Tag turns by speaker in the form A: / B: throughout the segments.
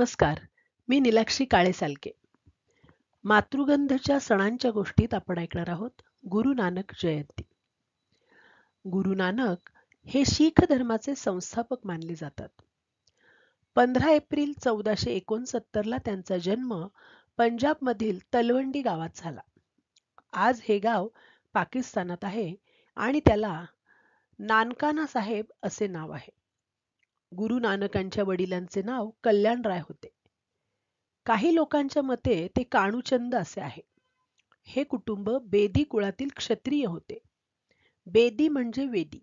A: नमस्कार. मी नीलाक्षी काळे-सालके. मातृगंधच्या सणांच्या गोष्टीत आपण ऐकणार आहोत गुरु नानक जयंती. गुरु नानक हे शीख धर्माचे संस्थापक मानले जातात. 15 एप्रिल 1469 ला त्यांचा जन्म पंजाबमधील तलवंडी गावात झाला. आज हे गाव पाकिस्तानात आहे आणि त्याला नानकाना साहेब असे नाव आहे. गुरु नानकांच्या वडिलांचे नाव कल्याणराय होते. काही लोकांच्या मते ते काणूचंद असे आहे. हे कुटुंब बेदी कुळातील क्षत्रिय होते. बेदी म्हणजे वेदी.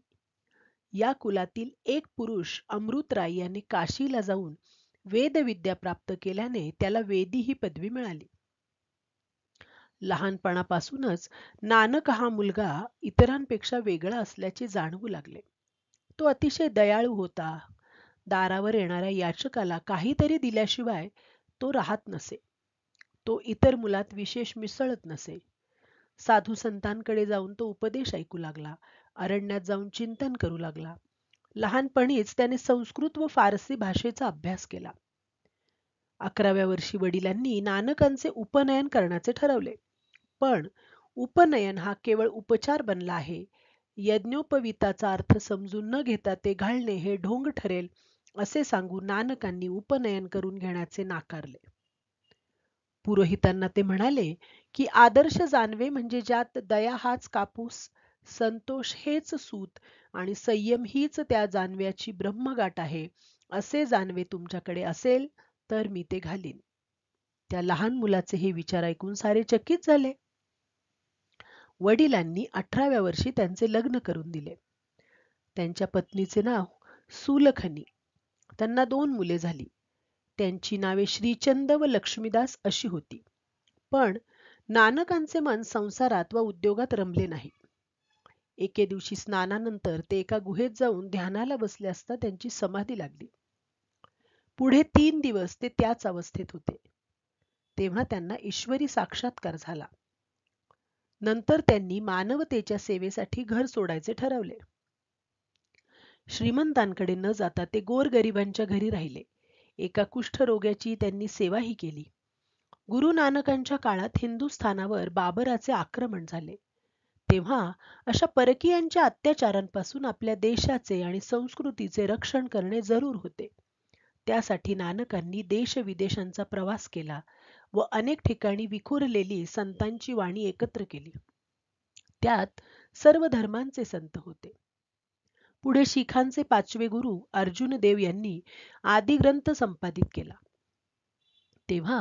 A: या कुलातील एक पुरुष अमृतराय याने काशीला जाऊन वेदविद्या प्राप्त केल्याने त्याला वेदी ही पदवी मिळाली. लहानपणापासूनच नानक हा मुलगा इतरांपेक्षा वेगळा असल्याचे जाणवू लागले. तो अतिशय दयाळू होता. दारावर येणाऱ्या याचकाला काहीतरी दिल्याशिवाय तो राहत नसे. तो इतर मुलात विशेष मिसळत नसे. साधू संतांकडे जाऊन तो उपदेश ऐकू लागला. अरण्यात जाऊन चिंतन करू लागला. लहानपणीच त्याने संस्कृत व फारसी भाषेचा अभ्यास केला. 11व्या वर्षी वडिलांनी नानकांचे उपनयन करण्याचे ठरवले. पण उपनयन हा केवळ उपचार बनला आहे. यज्ञोपवीताचा अर्थ समजून न घेता ते घालणे हे ढोंग ठरेल असे सांगून नानकांनी उपनयन करून घेण्याचे नाकारले. पुरोहितांना ते म्हणाले की आदर्श जानवे म्हणजे ज्यात दया हाच कापूस, संतोष हेच सूत आणि संयम हीच त्या जानव्याची ब्रह्मगाठ आहे, असे जानवे तुमच्याकडे असेल तर मी ते घालीन. त्या लहान मुलाचे हे विचार ऐकून सारे चकित झाले. वडिलांनी 18व्या वर्षी त्यांचे लग्न करून दिले. त्यांच्या पत्नीचे नाव सुलखनी. त्यांना 2 मुले झाली. त्यांची नावे श्रीचंद व लक्ष्मीदास अशी होती. पण नानकांचे मन संसारात व उद्योगात रमले नाही. एके दिवशी स्नानानंतर ते एका गुहेत जाऊन ध्यानाला बसले असता त्यांची समाधी लागली. पुढे 3 दिवस ते त्याच अवस्थेत होते. तेव्हा त्यांना ईश्वरी साक्षात्कार झाला. नंतर त्यांनी मानवतेच्या सेवेसाठी घर सोडायचे ठरवले. श्रीमंतांकडे न जाता ते गोरगरिबांच्या घरी राहिले. एका कुष्ठरोग्याची त्यांनी सेवाही केली. गुरु नानकांच्या काळात हिंदुस्थानावर बाबराचे आक्रमण झाले. तेव्हा अशा परकीयांच्या अत्याचारांपासून आपल्या देशाचे आणि संस्कृतीचे रक्षण करणे जरूर होते. त्यासाठी नानकांनी देशविदेशांचा प्रवास केला व अनेक ठिकाणी विखुरलेली संतांची वाणी एकत्र केली. त्यात सर्व धर्मांचे संत होते. पुढे शिखांचे 5वे गुरु अर्जुन देव यांनी आदिग्रंथ संपादित केला. तेव्हा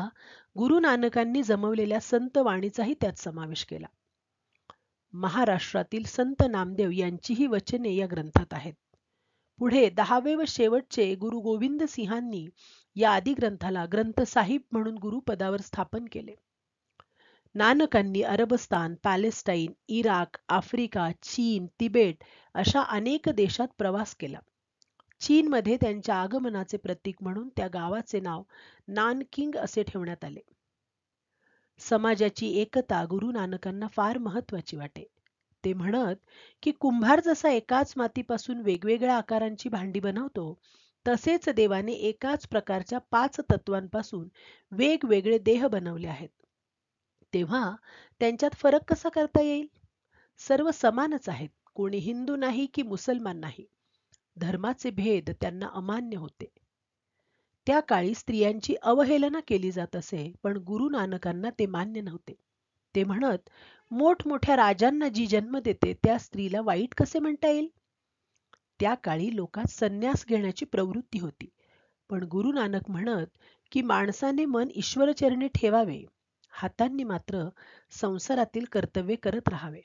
A: गुरु नानकांनी जमवलेल्या संत वाणीचाही त्यात समावेश केला. महाराष्ट्रातील संत नामदेव यांचीही वचने या ग्रंथात आहेत. पुढे 10वे व शेवटचे गुरु गोविंद सिंहांनी या आदिग्रंथाला ग्रंथसाहिब म्हणून गुरुपदावर स्थापन केले. नानकांनी अरबस्तान, पॅलेस्टाईन, इराक, आफ्रिका, चीन, तिबेट अशा अनेक देशात प्रवास केला. चीनमध्ये त्यांच्या आगमनाचे प्रतीक म्हणून त्या गावाचे नाव नानकिंग असे ठेवण्यात आले. समाजाची एकता गुरु नानकांना फार महत्वाची वाटे. ते म्हणत की कुंभार जसा एकाच मातीपासून वेगवेगळ्या आकारांची भांडी बनवतो, तसेच देवाने एकाच प्रकारच्या 5 तत्वांपासून वेगवेगळे देह बनवले आहेत. तेव्हा त्यांच्यात फरक कसा करता येईल? सर्व समानच आहेत. कोणी हिंदू नाही की मुसलमान नाही. धर्माचे भेद त्यांना अमान्य होते. त्या काळी स्त्रियांची अवहेलना केली जात असे, पण गुरु नानकांना ते मान्य नव्हते. ते म्हणत, मोठमोठ्या राजांना जी जन्म देते त्या स्त्रीला वाईट कसे म्हणता येईल? त्या काळी लोकात संन्यास घेण्याची प्रवृत्ती होती. पण गुरु नानक म्हणत की माणसाने मन ईश्वरचरणी ठेवावे, हातांनी मात्र संसारातील कर्तव्य करत राहावे.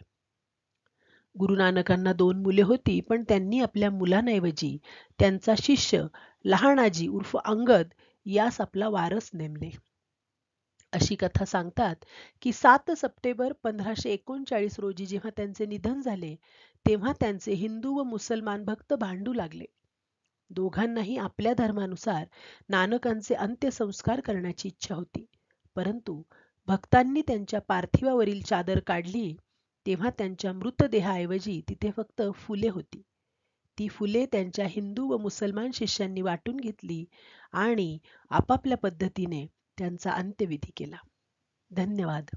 A: गुरु नानकांना 2 मुले होती, पण त्यांनी आपल्या मुलांऐवजी त्यांचा शिष्य लहानाजी उर्फ अंगद यास आपला वारस नेमले. अशी कथा सांगतात की 7 सप्टेंबर 1539 रोजी जेव्हा त्यांचे निधन झाले, तेव्हा त्यांचे हिंदू व मुसलमान भक्त भांडू लागले. दोघांनाही आपल्या धर्मानुसार नानकांचे अंत्यसंस्कार करण्याची इच्छा होती. परंतु भक्तांनी त्यांच्या पार्थिवावरील चादर काढली, तेव्हा त्यांच्या मृतदेहाऐवजी तिथे फक्त फुले होती. ती फुले त्यांच्या हिंदू व मुसलमान शिष्यांनी वाटून घेतली आणि आपापल्या पद्धतीने त्यांचा अंत्यविधी केला. धन्यवाद.